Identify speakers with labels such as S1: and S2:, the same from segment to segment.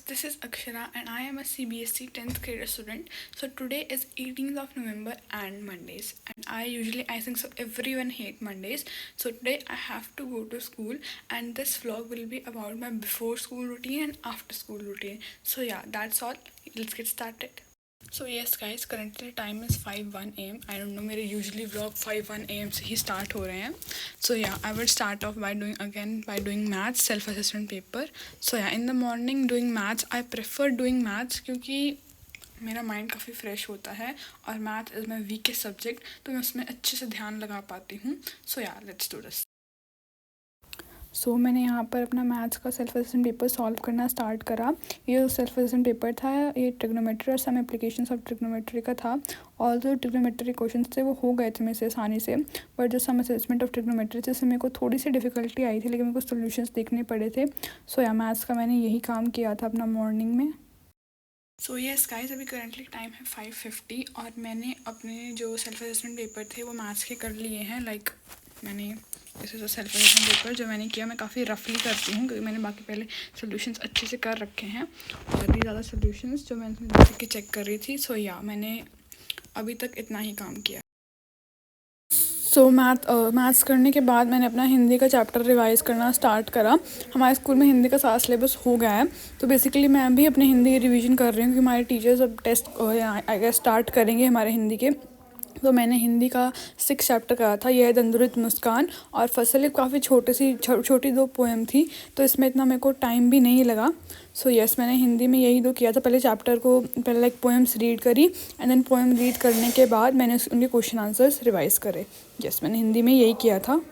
S1: this is Akshara and I am a CBSE 10th grade student. So today is 18th of November and Mondays, and I think so everyone hate Mondays. So today I have to go to school, and this vlog will be about my before school routine and after school routine. So yeah, that's all. Let's get started. So yes guys, currently time is 5:01 am. I don't know, मेरे usually vlog 5:01 am से ही start हो रहे हैं. So yeah, I will start off by doing maths self assessment paper. So yeah, in the morning doing maths, I prefer doing maths क्योंकि मेरा mind काफ़ी fresh होता है और math is my weakest subject, तो मैं उसमें अच्छे से ध्यान लगा पाती हूँ. सो या लेट्स डू दिस. मैंने यहाँ पर अपना मैथ्स का सेल्फ असेसमेंट पेपर सॉल्व करना स्टार्ट करा. ये जो सेल्फ असेसमेंट पेपर था, ये ट्रिग्नोमेट्री और सम एप्लीकेशंस ऑफ ट्रिग्नोमेट्री का था. और जो ट्रिग्नोमेट्री क्वेश्चन थे वो हो गए थे मेरे से आसानी से, बट जो सम असेसमेंट ऑफ ट्रिग्नोमेट्री थे उसमें मेरे को थोड़ी सी डिफ़िकल्टी आई थी, लेकिन मेरे को सोल्यूशंस देखने पड़े थे. या मैथ्स का मैंने यही काम किया था अपना मॉर्निंग में. यस गाइस, अभी करंटली टाइम है 5:50 और मैंने अपने जो सेल्फ असेसमेंट पेपर थे वो मैथ्स के कर लिए हैं. मैंने जैसे जो सेल्फ असेसमेंट पेपर जो मैंने किया, मैं काफ़ी रफली करती हूँ क्योंकि मैंने बाकी पहले सोल्यूशंस अच्छे से कर रखे हैं और भी ज़्यादा सोल्यूशंस जो मैंने देख के चेक कर रही थी. मैंने अभी तक इतना ही काम किया. मैथ्स करने के बाद मैंने अपना हिंदी का चैप्टर रिवाइज़ करना स्टार्ट करा. हमारे स्कूल में हिंदी का सारा सिलेबस हो गया है, तो बेसिकली मैं भी अपने हिंदी की रिवीजन कर रही हूँ क्योंकि हमारे टीचर्स अब टेस्ट आई गेस स्टार्ट करेंगे हमारे हिंदी के. तो मैंने हिंदी का 6 चैप्टर करा था. यह दंदुरित मुस्कान और फसल काफ़ी छोटी 2 पोएम थी, तो इसमें इतना मेरे को टाइम भी नहीं लगा. यस, मैंने हिंदी में यही 2 किया था. पहले पोएम्स रीड करी एंड देन पोएम रीड करने के बाद मैंने उनके क्वेश्चन आंसर्स रिवाइज़ करे. यस, मैंने हिंदी में यही किया था.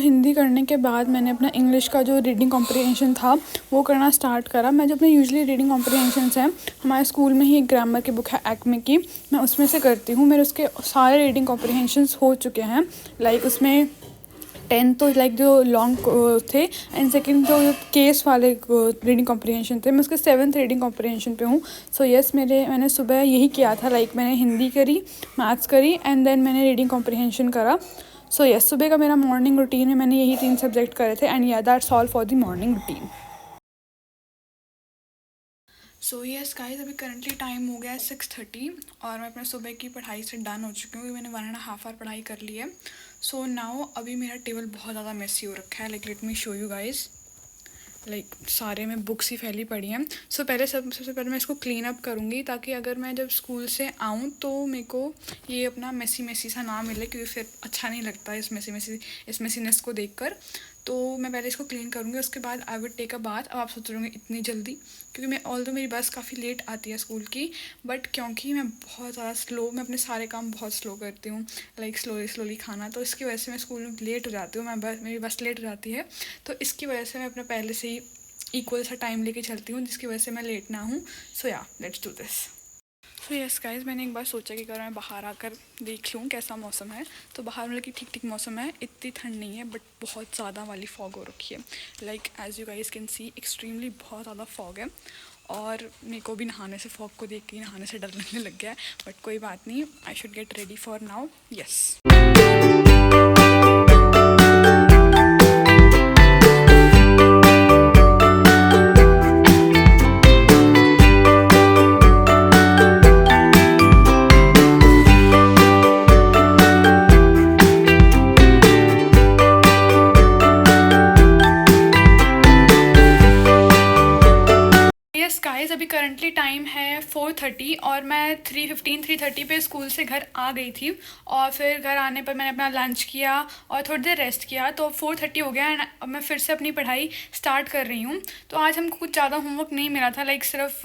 S1: हिंदी करने के बाद मैंने अपना इंग्लिश का जो रीडिंग कॉम्प्रिहेंशन था वो करना स्टार्ट करा. मैं जो अपने यूजुअली रीडिंग कॉम्प्रिहेंशंस हैं, हमारे स्कूल में ही एक ग्रामर की बुक है एक्मे की, मैं उसमें से करती हूँ. मेरे उसके सारे रीडिंग कॉम्प्रिहेंशंस हो चुके हैं. उसमें 10 तो जो लॉन्ग थे एंड सेकंड जो केस वाले रीडिंग कॉम्प्रिहेंशन थे, मैं उसके 7th रीडिंग कॉम्प्रिहेंशन पे हूँ. यस, मैंने सुबह यही किया था. मैंने हिंदी करी, मैथ्स करी एंड देन मैंने रीडिंग कॉम्प्रिहेंशन करा. यस, सुबह का मेरा मॉर्निंग रूटीन है. मैंने यही 3 सब्जेक्ट करे थे एंड या that's all for the morning routine. Yes guys, अभी करंटली टाइम हो गया है 6:30 और मैं अपने सुबह की पढ़ाई से डन हो चुकी हूँ. मैंने 1.5 आवर पढ़ाई कर ली है. नाउ अभी मेरा टेबल बहुत ज़्यादा मेसी हो रखा है. Let me show you guys. सारे में बुक्स ही फैली पड़ी हैं. सबसे पहले मैं इसको क्लीन अप करूँगी ताकि अगर मैं जब स्कूल से आऊँ तो मेरे को ये अपना मेसी सा ना मिले, क्योंकि फिर अच्छा नहीं लगता इस मेसीनेस को देखकर. तो मैं पहले इसको क्लीन करूँगी, उसके बाद I would take a bath. अब आप सोच रहे होंगे इतनी जल्दी, क्योंकि ऑल्दो मेरी बस काफ़ी लेट आती है स्कूल की, बट क्योंकि मैं बहुत ज़्यादा मैं अपने सारे काम बहुत स्लो करती हूँ, स्लोली खाना, तो इसकी वजह से मैं स्कूल में लेट हो जाती हूँ. मेरी बस लेट हो जाती है, तो इसकी वजह से मैं अपना पहले से ही इक्वल सा टाइम लेके चलती हूँ, जिसकी वजह से मैं लेट ना हूँ. Let's do this. Yes guys, मैंने एक बार सोचा कि अगर मैं बाहर आकर देख लूँ कैसा मौसम है. तो बाहर कि ठीक मौसम है, इतनी ठंड नहीं है, बट बहुत ज़्यादा वाली फॉग हो रखी है. As you guys can see, extremely बहुत ज़्यादा फॉग है. और मेरे को भी नहाने से, फॉग को देख के नहाने से डर लगने लग गया है, बट कोई बात नहीं. I should get ready for now. Yes. Guys, अभी करंटली टाइम है 4:30 और मैं 3:30 पे स्कूल से घर आ गई थी. और फिर घर आने पर मैंने अपना लंच किया और थोड़ी देर रेस्ट किया. तो 4:30 हो गया एंड अब मैं फिर से अपनी पढ़ाई स्टार्ट कर रही हूँ. तो आज हमको कुछ ज़्यादा होमवर्क नहीं मिला था. सिर्फ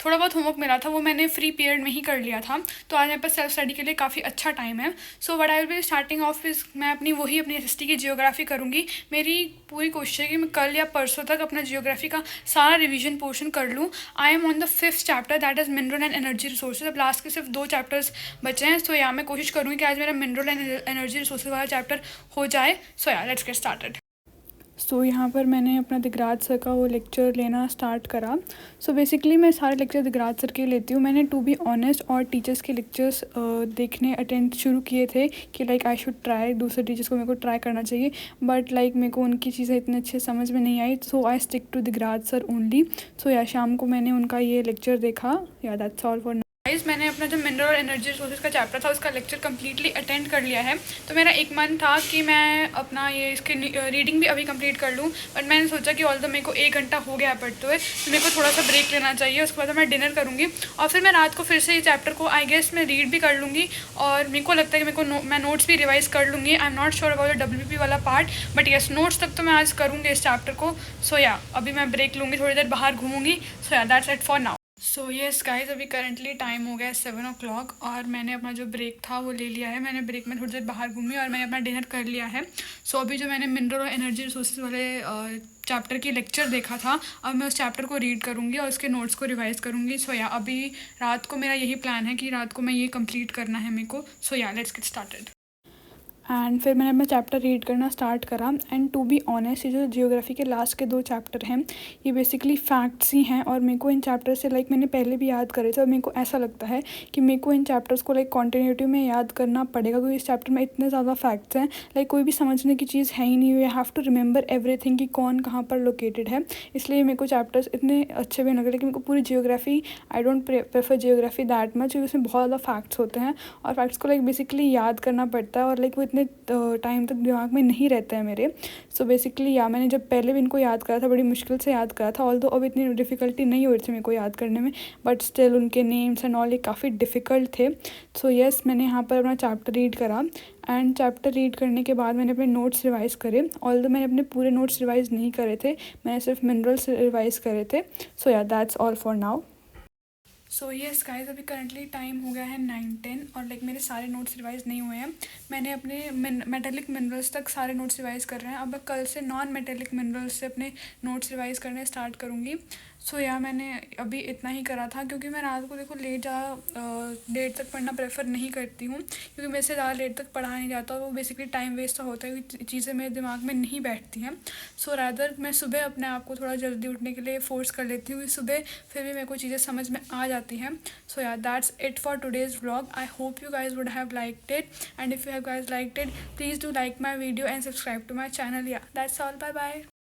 S1: थोड़ा बहुत होमवर्क मिला था, वो मैंने फ्री पीरियड में ही कर लिया था. तो आज मेरे पास सेल्फ स्टडी के लिए काफ़ी अच्छा टाइम है. What I will be starting of is, मैं अपनी SST की जियोग्राफी करूँगी. मेरी पूरी कोशिश है कि मैं कल या परसों तक अपना जियोग्राफी का सारा रिविजन पोर्शन कर लूँ. I am on the 5th chapter, that is mineral and energy resources. अब लास्ट के सिर्फ 2 चैप्टर्स बचे हैं. मैं कोशिश करूँगी कि आज मेरा मिनरल एंड एनर्जी रिसोर्सेज वाला चैप्टर हो जाए. Let's get started. सो यहाँ पर मैंने अपना दिगराज सर का वो लेक्चर लेना स्टार्ट करा। सो बेसिकली मैं सारे लेक्चर दिगराज सर के लेती हूँ। मैंने टू बी ऑनेस्ट और टीचर्स के लेक्चर्स देखने अटेंड शुरू किए थे कि लाइक आई शुड ट्राई, दूसरे टीचर्स को मेरे को ट्राई करना चाहिए, बट लाइक मेरे को उनकी चीज़ें इतने अच्छे समझ में नहीं आई। So I stick to Digraj sir only. So या शाम को मैंने उनका ये लेक्चर देखा। या दैट्स ऑल फॉर गाइस। मैंने अपना जो मिनरल और एनर्जी रिसोर्सेज का चैप्टर था उसका लेक्चर कम्प्लीटली अटेंड कर लिया है। तो मेरा एक मन था कि मैं अपना ये इसकी रीडिंग भी अभी कंप्लीट कर लूँ, बट मैंने सोचा कि ऑल तो मेरे को 1 घंटा हो गया है पढ़ते हुए, तो मेरे को थोड़ा सा ब्रेक लेना चाहिए। उसके बाद मैं डिनर करूँगी और फिर मैं रात को फिर से ये चैप्टर को आई गेस मैं रीड भी कर लूँगी। और मेरे को लगता है कि मेरे को मैं नोट्स भी रिवाइज़ कर लूँगी। I am not sure about the WP वाला पार्ट, बट येस नोट्स तक तो मैं आज करूँगी इस चैप्टर को। सो या अभी मैं ब्रेक लूँगी, थोड़ी देर बाहर घूमूंगी। सो या that's it for now. So yes guys, अभी करंटली टाइम हो गया है 7 o'clock और मैंने अपना जो ब्रेक था वो ले लिया है। मैंने ब्रेक में थोड़ी देर बाहर घूमी और मैंने अपना डिनर कर लिया है। सो अभी जो मैंने मिनरल और एनर्जी रिसोर्सेज वाले चैप्टर की लेक्चर देखा था, अब मैं उस चैप्टर को रीड करूँगी और उसके नोट्स को रिवाइज़ करूँगी। सो या अभी रात को मेरा यही प्लान है कि रात को मैं ये कंप्लीट करना है मेरे को। सो या लेट्स गेट स्टार्टेड। एंड फिर मैंने अपना चैप्टर रीड करना स्टार्ट करा। एंड टू बी ऑनेस्ट, ये जो जियोग्राफी के लास्ट के 2 चैप्टर हैं ये बेसिकली फैक्ट्स ही हैं और मेरे को इन चैप्टर से लाइक मैंने पहले भी याद करे थे और मेरे को ऐसा लगता है कि मेरे को इन चैप्टर्स को लाइक कॉन्टिन्यूटी में याद करना पड़ेगा, क्योंकि इस चैप्टर में इतने ज़्यादा फैक्ट्स हैं, लाइक कोई भी समझने की चीज़ है ही नहीं। You have to remember everything कि कौन कहाँ पर लोकेटेड है। इसलिए मेरे को चैप्टर्स इतने अच्छे भी लगे। लेकिन मेरे को पूरी geography, I don't prefer geography that much, क्योंकि उसमें बहुत ज़्यादा फैक्ट्स होते हैं और फैक्ट्स को लाइक बेसिकली याद करना पड़ता है और लाइक वो इतने टाइम तक दिमाग में नहीं रहता है मेरे। सो बेसिकली या मैंने जब पहले भी इनको याद करा था, बड़ी मुश्किल से याद करा था, ऑल दो अब इतनी डिफ़िकल्टी नहीं हो रही थी मेरे को याद करने में, बट स्टिल उनके नेम्स एंड ऑल ये काफ़ी डिफ़िकल्ट थे। सो येस, मैंने यहाँ पर अपना चैप्टर रीड करा एंड चैप्टर रीड करने के बाद मैंने अपने नोट्स रिवाइज़ करे। ऑल दो मैंने अपने पूरे नोट्स रिवाइज़ नहीं करे थे, मैंने सिर्फ मिनरल्स रिवाइज़ करे थे। सो या that's all for now. So yes guys, अभी करंटली टाइम हो गया है 9-10 और लाइक मेरे सारे नोट्स रिवाइज़ नहीं हुए हैं। मैंने अपने मेटेलिक मिनरल्स तक सारे नोट्स रिवाइज़ कर रहे हैं। अब मैं कल से नॉन मेटेलिक मिनरल्स से अपने नोट्स रिवाइज़ करने स्टार्ट करूँगी। सो या मैंने अभी इतना ही करा था, क्योंकि मैं रात को देखो लेट तक पढ़ना प्रेफर नहीं करती हूँ, क्योंकि मेरे से ज़्यादा लेट तक पढ़ा नहीं जाता और वो बेसिकली टाइम वेस्ट होता है, चीज़ें मेरे दिमाग में नहीं बैठती हैं। सो रादर मैं सुबह अपने आप को थोड़ा जल्दी उठने के लिए फ़ोर्स कर लेती हूँ, सुबह फिर भी मेरे को चीज़ें समझ में आ जाती हैं। सो या that's it for today's vlog. I hope you guys would have liked it, and if you have guys liked it, please do like my video and subscribe to my channel. Yeah, that's all. Bye bye.